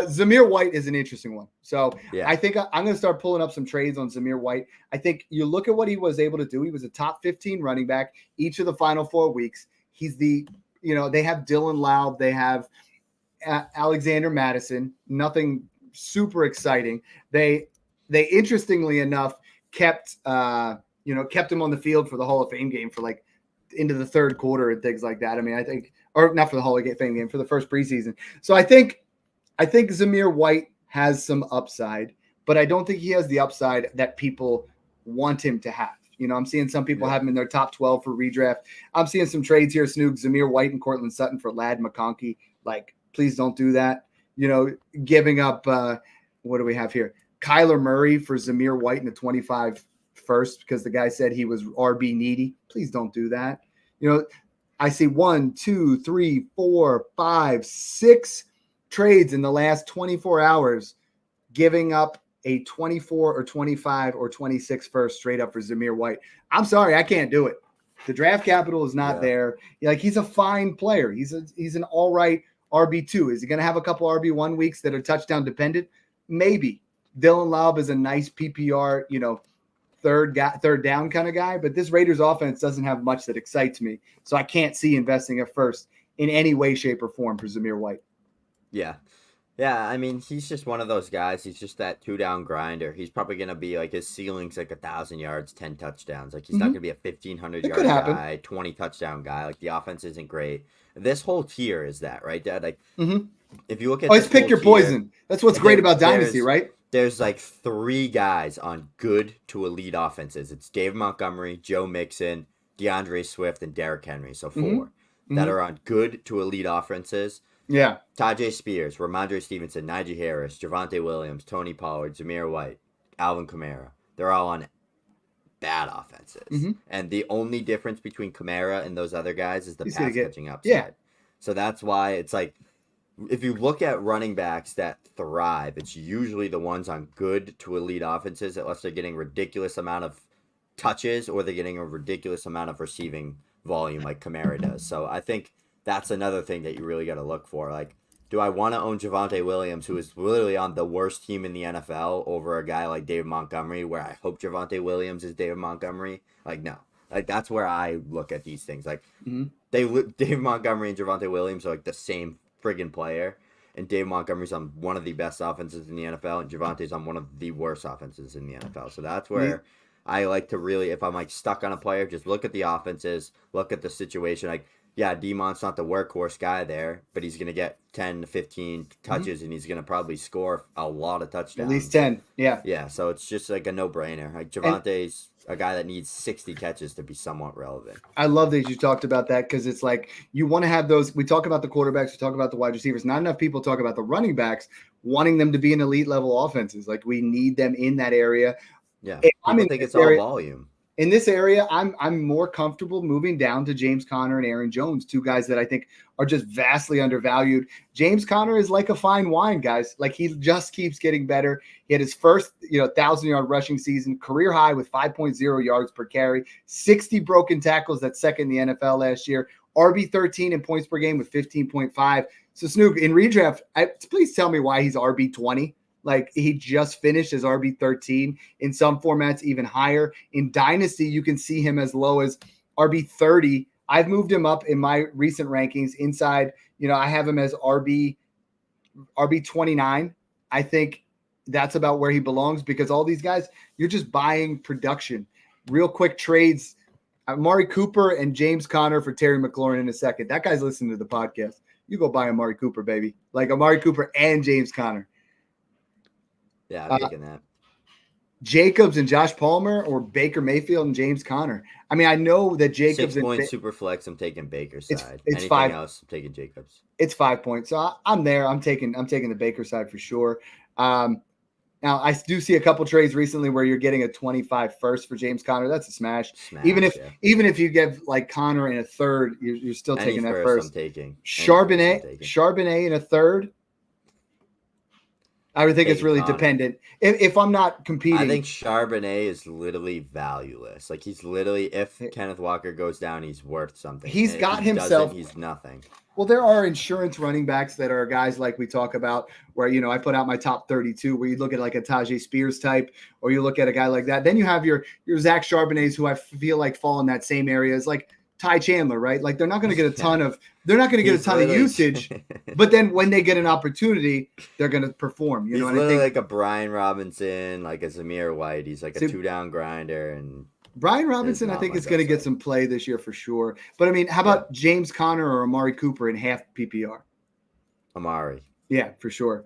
Zamir White is an interesting one. So yeah. I think I'm going to start pulling up some trades on Zamir White. I think you look at what he was able to do. He was a top 15 running back each of the final 4 weeks. He's they have Dylan Laub. They have Alexander Madison. Nothing super exciting. They interestingly enough kept him on the field for the Hall of Fame game for like into the third quarter and things like that. I mean, I think, or not for the Hall of Fame game, for the first preseason. So I think Zamir White has some upside, but I don't think he has the upside that people want him to have. I'm seeing some people have him in their top 12 for redraft. I'm seeing some trades here, Snoog, Zamir White and Cortland Sutton for Ladd McConkey. Like, please don't do that. Giving up, what do we have here? Kyler Murray for Zamir White in the 25 first because the guy said he was RB needy. Please don't do that. I see 1, 2, 3, 4, 5, 6 trades in the last 24 hours giving up a 24 or 25 or 26 first straight up for Zamir White. I'm sorry, I can't do it. The draft capital is not there. Like, he's a fine player. He's an all right RB2. Is he going to have a couple RB1 weeks that are touchdown dependent? Maybe. Dylan Laub is a nice PPR, third down kind of guy, but this Raiders offense doesn't have much that excites me. So I can't see investing at first in any way, shape, or form for Zamir White. Yeah. Yeah, I mean, he's just one of those guys. He's just that 2-down grinder. He's probably going to be like, his ceiling's like 1,000 yards, 10 touchdowns. Like, he's not going to be a 1,500-yard guy, 20 touchdown guy. Like, the offense isn't great. This whole tier is that, right, Dad? Like, if you look at it's pick your poison. That's what's great about Dynasty, right? There's like 3 guys on good to elite offenses. It's Dave Montgomery, Joe Mixon, DeAndre Swift, and Derrick Henry. So 4 that are on good to elite offenses. Yeah. Tajay Spears, Ramondre Stevenson, Najee Harris, Javonte Williams, Tony Pollard, Zamir White, Alvin Kamara. They're all on bad offenses. And the only difference between Kamara and those other guys is the pass catching upside. Yeah. So that's why it's like, if you look at running backs that thrive, it's usually the ones on good to elite offenses, unless they're getting ridiculous amount of touches or they're getting a ridiculous amount of receiving volume like Kamara does. So I think that's another thing that you really got to look for. Like, do I want to own Javonte Williams, who is literally on the worst team in the NFL, over a guy like David Montgomery, where I hope Javonte Williams is David Montgomery? Like, no. Like, that's where I look at these things. Like, David Montgomery and Javonte Williams are like the same friggin' player, and David Montgomery's on one of the best offenses in the NFL, and Javonte's on one of the worst offenses in the NFL. So that's where I like to really, if I'm like stuck on a player, just look at the offenses, look at the situation. Like, yeah, Demon's not the workhorse guy there, but he's going to get 10 to 15 touches, and he's going to probably score a lot of touchdowns. At least 10, yeah. Yeah, so it's just like a no-brainer. Like, Javonte's a guy that needs 60 catches to be somewhat relevant. I love that you talked about that, because it's like you want to have those. We talk about the quarterbacks, we talk about the wide receivers. Not enough people talk about the running backs, wanting them to be in elite level offenses. Like, we need them in that area. Yeah, I think it's all volume. In this area, I'm more comfortable moving down to James Conner and Aaron Jones, 2 guys that I think are just vastly undervalued. James Conner is like a fine wine, guys. Like, he just keeps getting better. He had his first, 1,000-yard rushing season, career high with 5.0 yards per carry, 60 broken tackles. That's second in the NFL last year. RB13 in points per game with 15.5. So, Snook, in redraft, please tell me why he's RB20. Like, he just finished as RB13. In some formats, even higher. In Dynasty, you can see him as low as RB30. I've moved him up in my recent rankings inside. I have him as RB29. I think that's about where he belongs, because all these guys, you're just buying production. Real quick trades. Amari Cooper and James Conner for Terry McLaurin in a second. That guy's listening to the podcast. You go buy Amari Cooper, baby. Like, Amari Cooper and James Conner. Yeah, I'm taking that. Jacobs and Josh Palmer, or Baker Mayfield and James Conner. I mean, I know that Jacobs 6 point super flex. I'm taking Baker's side. It's Anything 5 else, I'm taking Jacobs. It's 5 points. So I'm there. I'm taking the Baker side for sure. Now, I do see a couple trades recently where you're getting a 25 first for James Conner. That's a smash. Even if you give like Conner in a third, you're still taking that first. I'm taking Charbonnet in a third. I would think it's really dependent. If I'm not competing, I think Charbonnet is literally valueless. Like, he's literally, if Kenneth Walker goes down, he's worth something. He's got himself. He's nothing. Well, there are insurance running backs that are guys like we talk about, where I put out my top 32, where you look at like a Tajay Spears type, or you look at a guy like that. Then you have your Zach Charbonnets, who I feel like fall in that same area as like Ty Chandler, right? Like, they're not going to get a ton of usage, but then when they get an opportunity, they're going to perform. He's literally like a Brian Robinson, like a Zamir White. He's like a 2-down grinder, and Brian Robinson, I think, is going to get some play this year for sure. But I mean, how about James Conner or Amari Cooper in half PPR? Amari. Yeah, for sure.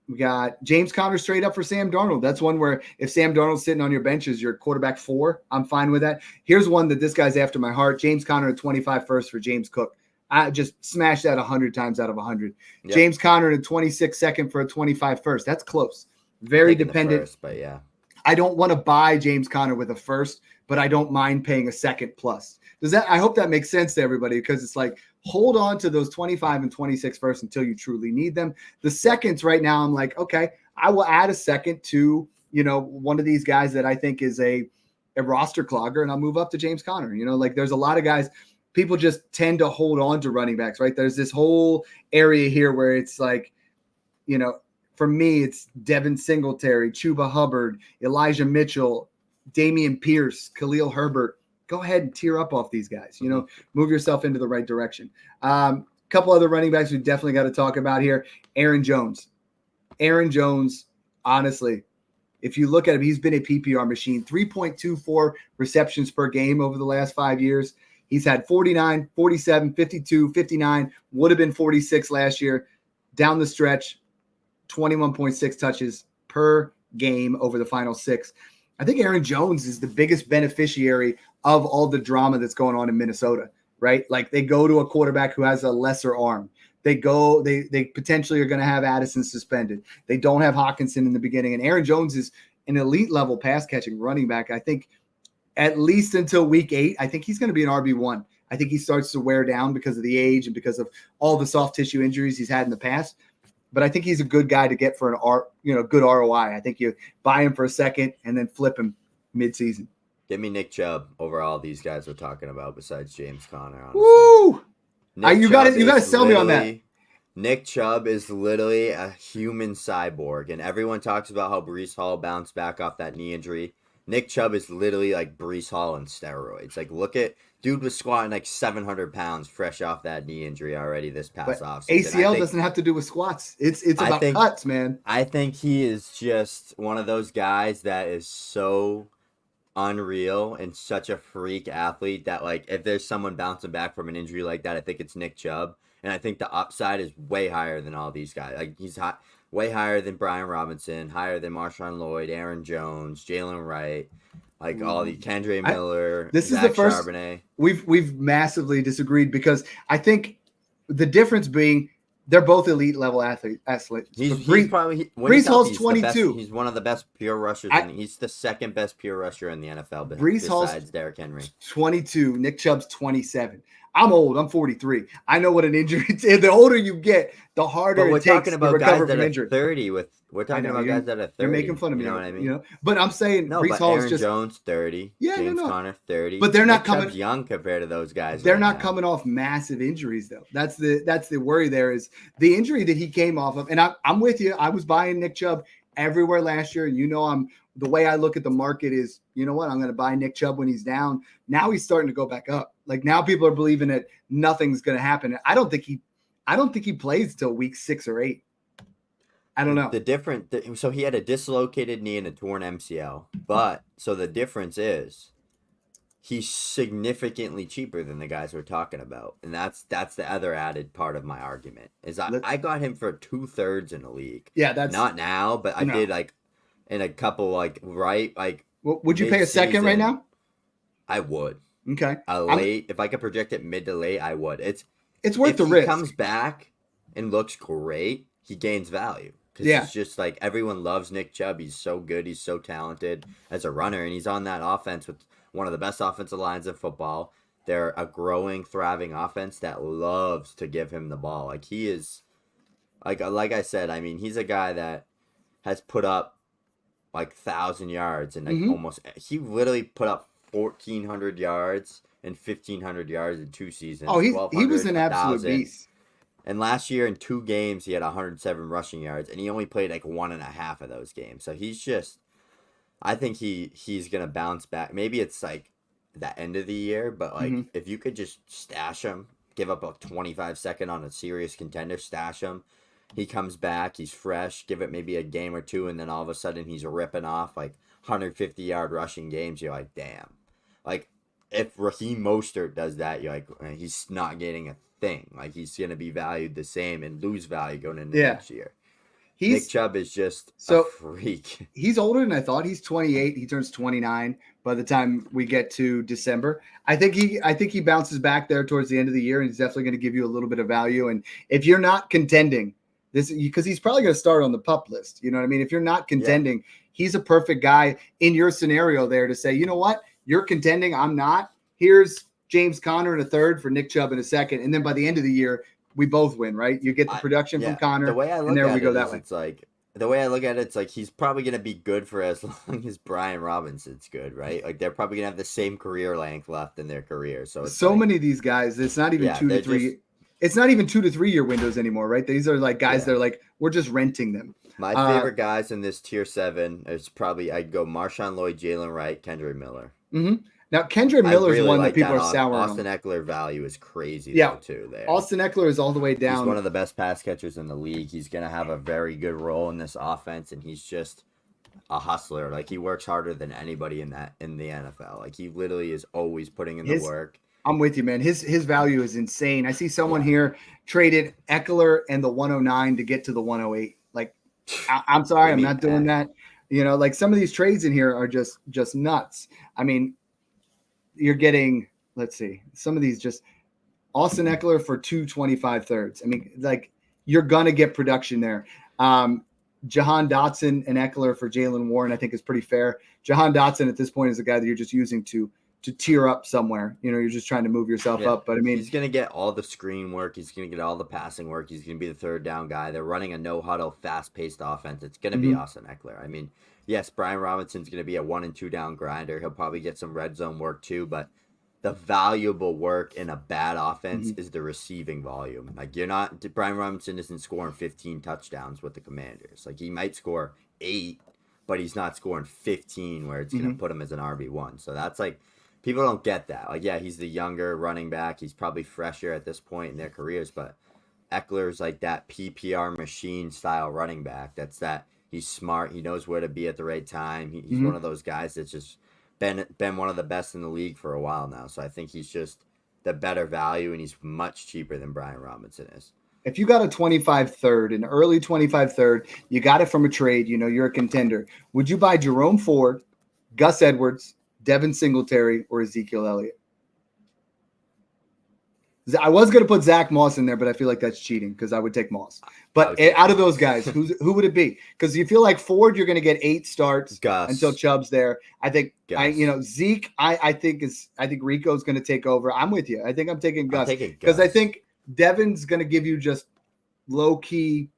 We got James Conner straight up for Sam Darnold. That's one where if Sam Darnold's sitting on your bench as your quarterback 4, I'm fine with that. Here's one that this guy's after my heart. James Conner at 25 first for James Cook. I just smashed that 100 times out of 100. Yep. James Conner at 26 second for a 25 first. That's close. Very dependent. First, but yeah. I don't want to buy James Conner with a first, but I don't mind paying a second plus. I hope that makes sense to everybody, because it's like, hold on to those 25 and 26 first until you truly need them. The seconds right now, I'm like, okay, I will add a second to, one of these guys that I think is a roster clogger, and I'll move up to James Conner. Like there's a lot of guys, people just tend to hold on to running backs, right? There's this whole area here where it's like, for me, it's Devin Singletary, Chuba Hubbard, Elijah Mitchell, Dameon Pierce, Khalil Herbert. Go ahead and tear up off these guys. Move yourself into the right direction. Couple other running backs we definitely got to talk about here. Aaron Jones. Aaron Jones, honestly, if you look at him, he's been a PPR machine. 3.24 receptions per game over the last 5 years. He's had 49, 47, 52, 59, would have been 46 last year. Down the stretch, 21.6 touches per game over the final 6. I think Aaron Jones is the biggest beneficiary of all the drama that's going on in Minnesota, right? Like they go to a quarterback who has a lesser arm. They potentially are going to have Addison suspended. They don't have Hawkinson in the beginning. And Aaron Jones is an elite level pass catching running back. I think at least until week 8, I think he's going to be an RB1. I think he starts to wear down because of the age and because of all the soft tissue injuries he's had in the past. But I think he's a good guy to get for good ROI. I think you buy him for a second and then flip him mid-season. Give me Nick Chubb over all these guys we're talking about besides James Conner. Honestly. Woo! You got to sell me on that. Nick Chubb is literally a human cyborg, and everyone talks about how Breece Hall bounced back off that knee injury. Nick Chubb is literally like Breece Hall on steroids. Like, look at dude was squatting like 700 pounds fresh off that knee injury already this past offseason. ACL doesn't have to do with squats. It's about cuts, man. I think he is just one of those guys that is so unreal and such a freak athlete that, like, if there's someone bouncing back from an injury like that, I think it's Nick Chubb. And I think the upside is way higher than all these guys. Like, he's way higher than Brian Robinson, higher than Marshawn Lloyd, Aaron Jones, Jalen Wright, like all the Kendre Miller. This Zach is the first Charbonnet. We've massively disagreed because I think the difference being they're both elite level athletes. He's probably Breece Hall's 22. He's one of the best pure rushers. He's the second best pure rusher in the NFL besides Derrick Henry. 22. Nick Chubb's 27. I'm old. I'm 43. I know what an injury is. The older you get, the harder it takes to recover from injury. We're talking about guys that are 30. You're making fun of me. You know what I mean? But I'm saying Breece Hall is just Jones 30. Yeah, James Conner 30. But they're not coming young compared to those guys. They're not coming off massive injuries though. That's the worry. There is the injury that he came off of, and I'm with you. I was buying Nick Chubb everywhere last year, and the way I look at the market is, you know what? I'm going to buy Nick Chubb when he's down. Now he's starting to go back up. Like now people are believing that nothing's going to happen. I don't think he plays till week 6 or 8. I don't know. So he had a dislocated knee and a torn MCL. But so the difference is he's significantly cheaper than the guys we're talking about. And that's the other added part of my argument is I got him for 2/3 in the league. Yeah, that's not now, but I did like in a couple would you pay a second right now? I would. Okay. If I could project it mid to late, I would. It's worth the risk. If he comes back and looks great, he gains value. Because it's just like everyone loves Nick Chubb. He's so good. He's so talented as a runner. And he's on that offense with one of the best offensive lines in football. They're a growing, thriving offense that loves to give him the ball. Like he is, like I said, I mean, he's a guy that has put up like 1,000 yards and he literally put up 1,400 yards and 1,500 yards in 2 seasons. Oh, he was an absolute beast. And last year in 2 games, he had 107 rushing yards, and he only played like 1.5 of those games. So he's just, I think he's going to bounce back. Maybe it's like the end of the year, but like if you could just stash him, give up a 25-second on a serious contender, stash him. He comes back, he's fresh, give it maybe a game or 2, and then all of a sudden he's ripping off like 150-yard rushing games. You're like, damn. Like, if Raheem Mostert does that, you're like, he's not getting a thing. Like, he's going to be valued the same and lose value going into next year. Nick Chubb is just a freak. He's older than I thought. He's 28. He turns 29 by the time we get to December. I think he bounces back there towards the end of the year, and he's definitely going to give you a little bit of value. And if you're not contending, because he's probably going to start on the PUP list. You know what I mean? If you're not contending, he's a perfect guy in your scenario there to say, you know what? You're contending. I'm not. Here's James Conner in a third for Nick Chubb in a second. And then by the end of the year, we both win, right? You get the production from Conner. The way I look at it is it's like the way I look at it, it's like he's probably going to be good for as long as Brian Robinson's good, right? Like they're probably going to have the same career length left in their career. So it's So like, many of these guys, it's not even yeah, 2 to they're 3. just It's not even 2 to 3 year windows anymore, right? These are like guys yeah. that are like, we're just renting them. My favorite guys in this tier 7 is probably I'd go Marshawn Lloyd, Jalen Wright, Kendra Miller. Now, Kendra I Miller's really one like that people that. are souring Austin on. Eckler value is crazy Yeah. though too. There, Austin Eckler is all the way he's down. one of the best pass catchers in the league. He's gonna have a very good role in this offense, and he's just a hustler. Like he works harder than anybody in the NFL. Like he literally is always putting in the work. I'm with you, man. His value is insane. I see someone Yeah. here traded Eckler and the 109 to get to the 108. Like, I'm sorry, I'm not doing that. You know, like some of these trades in here are just nuts. I mean, you're getting, let's see, some of these just Austin Eckler for 225 thirds. I mean, like you're gonna get production there. Jahan Dotson and Eckler for Jalen Warren, I think is pretty fair. Jahan Dotson at this point is a guy that you're just using to tier up somewhere. You know, you're just trying to move yourself up. But I mean, he's going to get all the screen work. He's going to get all the passing work. He's going to be the third down guy. They're running a no huddle, fast paced offense. It's going to be Austin Eckler. I mean, yes, Brian Robinson's going to be a 1 and 2 down grinder. He'll probably get some red zone work too, but the valuable work in a bad offense is the receiving volume. Like Brian Robinson isn't scoring 15 touchdowns with the Commanders. Like he might score 8, but he's not scoring 15 where it's going to put him as an RB1. So that's like, people don't get that. Like, yeah, he's the younger running back. He's probably fresher at this point in their careers, but Eckler's like that PPR machine style running back. He's smart. He knows where to be at the right time. He's one of those guys that's just been one of the best in the league for a while now. So I think he's just the better value, and he's much cheaper than Brian Robinson is. If you got a 25 third, an early 25 third, you got it from a trade, you know, you're a contender. Would you buy Jerome Ford, Gus Edwards, Devin Singletary, or Ezekiel Elliott? I was going to put Zach Moss in there, but I feel like that's cheating because I would take Moss. But out of those guys, who would it be? Because you feel like Ford, you're going to get 8 starts until Chubb's there. I think Zeke. I think Rico's going to take over. I'm with you. I think I'm taking Gus because I think Devin's going to give you just low key,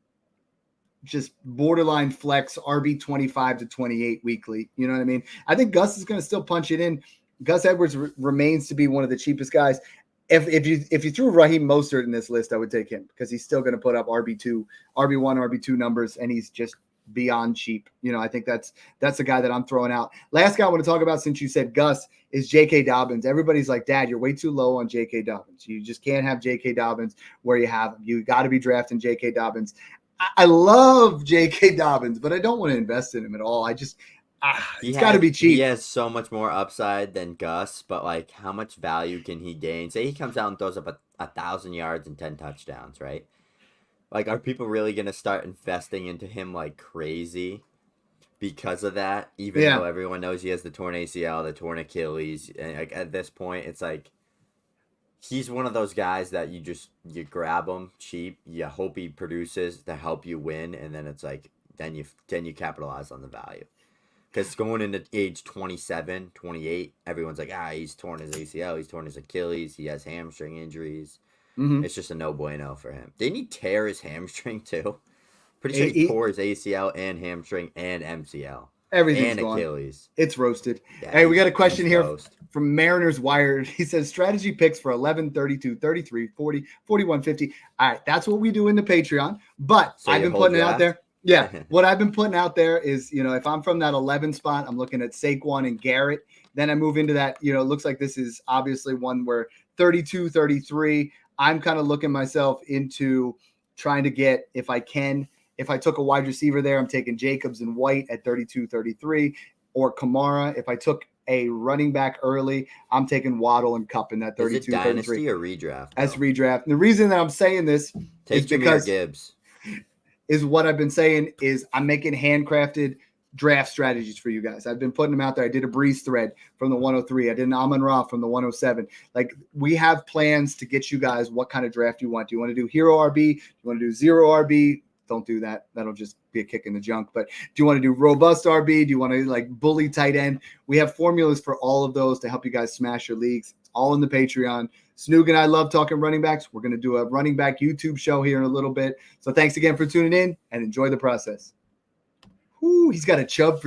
just borderline flex RB 25 to 28 weekly. You know what I mean? I think Gus is going to still punch it in. Gus Edwards remains to be one of the cheapest guys. If you threw Raheem Mostert in this list, I would take him because he's still going to put up RB1, RB2 numbers, and he's just beyond cheap. You know, I think that's the guy that I'm throwing out. Last guy I want to talk about, since you said Gus, is J.K. Dobbins. Everybody's like, Dad, you're way too low on J.K. Dobbins. You just can't have J.K. Dobbins where you have him. You got to be drafting J.K. Dobbins. I love J.K. Dobbins, but I don't want to invest in him at all. It's got to be cheap. He has so much more upside than Gus, but like, how much value can he gain? Say he comes out and throws up 1,000 yards and 10 touchdowns, right? Like, are people really going to start investing into him like crazy because of that? Even though everyone knows he has the torn ACL, the torn Achilles, and like at this point, it's like he's one of those guys that you grab him cheap, you hope he produces to help you win, and then it's like then you capitalize on the value. Because going into age 27, 28, everyone's like, he's torn his ACL, he's torn his Achilles, he has hamstring injuries. It's just a no bueno for him. Didn't he tear his hamstring too? Pretty sure he tore his ACL and hamstring and MCL. Everything's and gone. Achilles. It's roasted. Yeah, hey, we got a question here from Mariners Wired. He says strategy picks for 11, 32, 33, 40, 41, 50. All right, that's what we do in the Patreon. But I've been putting it out there. Yeah, what I've been putting out there is, you know, if I'm from that 11 spot, I'm looking at Saquon and Garrett. Then I move into that, you know, it looks like this is obviously one where 32, 33, I'm kind of looking myself into trying to get, if I took a wide receiver there, I'm taking Jacobs and White at 32, 33, or Kamara. If I took a running back early, I'm taking Waddle and Kupp in that 32, is it dynasty 33. or redraft? That's redraft. And the reason that I'm saying this is because Gibbs. Is what I've been saying is I'm making handcrafted draft strategies for you guys. I've been putting them out there. I did a Breeze thread from the 103. I did an Amon-Ra from the 107. Like, we have plans to get you guys what kind of draft you want. Do you want to do hero RB? Do you want to do zero RB? Don't do that. That'll just be a kick in the junk. But do you want to do robust RB? Do you want to like bully tight end? We have formulas for all of those to help you guys smash your leagues. It's all in the Patreon. Snoog and I love talking running backs. We're going to do a running back YouTube show here in a little bit. So thanks again for tuning in and enjoy the process. Ooh, he's got a chub for